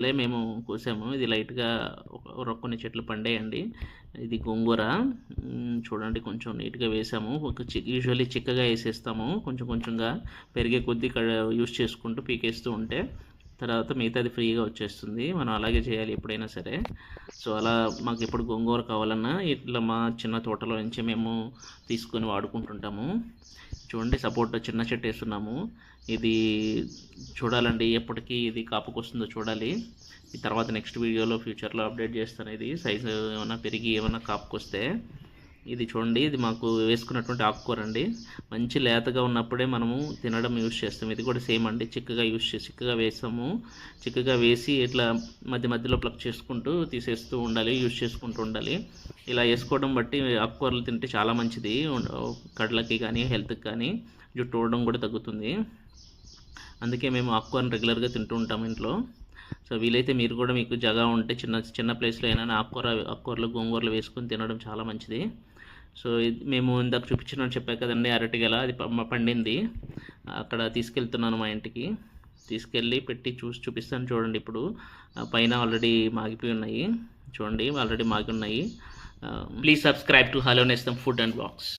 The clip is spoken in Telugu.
మేము కోసాము. ఇది లైట్‌గా కొన్ని చెట్లు పండాయండి. ఇది గోంగూర. చూడండి కొంచెం నీట్‌గా వేసాము. యూజువల్లీ చిక్కగా ఏసేస్తాము. కొంచెం కొంచెంగా పెరిగే కొద్దీ యూజ్ చేసుకుంటూ పీకేస్తూ ఉంటే తర్వాత మిగతాది ఫ్రీగా వచ్చేస్తుంది. మనం అలాగే చేయాలి ఎప్పుడైనా సరే. సో, అలా మాకెప్పుడు గోంగూర కావాలన్నా ఇట్లా మా చిన్న తోటలో నుంచి మేము తీసుకొని వాడుకుంటుంటాము. చూడండి సపోటా చిన్న చెట్టు వేస్తున్నాము. ఇది చూడాలండి ఎప్పటికీ ఇది కాపుకొస్తుందో చూడాలి. ఈ తర్వాత నెక్స్ట్ వీడియోలో ఫ్యూచర్లో అప్డేట్ చేస్తాను. ఇది సైజు ఏమైనా పెరిగి ఏమైనా కాపుకొస్తే. ఇది చూడండి, ఇది మాకు వేసుకున్నటువంటి ఆకుకూర అండి. మంచి లేతగా ఉన్నప్పుడే మనము తినడం యూజ్ చేస్తాం. ఇది కూడా సేమ్ అండి, చిక్కగా వేస్తాము. చిక్కగా వేసి ఇట్లా మధ్య మధ్యలో ప్లక్ చేసుకుంటూ తీసేస్తూ ఉండాలి, యూజ్ చేసుకుంటూ ఉండాలి. ఇలా వేసుకోవడం బట్టి ఆకుకూరలు తింటే చాలా మంచిది. కళ్ళకి కానీ హెల్త్కి కానీ జుట్టు ఊడడం కూడా తగ్గుతుంది. అందుకే మేము ఆకుకూరను రెగ్యులర్గా తింటూ ఉంటాము ఇంట్లో. సో వీలైతే మీరు కూడా మీకు జగా ఉంటే చిన్న చిన్న ప్లేస్లో అయినా ఆకుకూరలు గోంగూరలు వేసుకొని తినడం చాలా మంచిది. సో మేము ఇందాక చెప్పా కదండి, అరటిగెల అది పండింది. అక్కడ తీసుకెళ్తున్నాను మా ఇంటికి. తీసుకెళ్ళి పెట్టి చూపిస్తాను. చూడండి ఇప్పుడు పైన ఆల్రెడీ మాగిపోయి ఉన్నాయి. చూడండి ఆల్రెడీ మాగి ఉన్నాయి. ప్లీజ్ సబ్స్క్రైబ్ టు హలో నేస్తం ఫుడ్ అండ్ బ్లాగ్స్.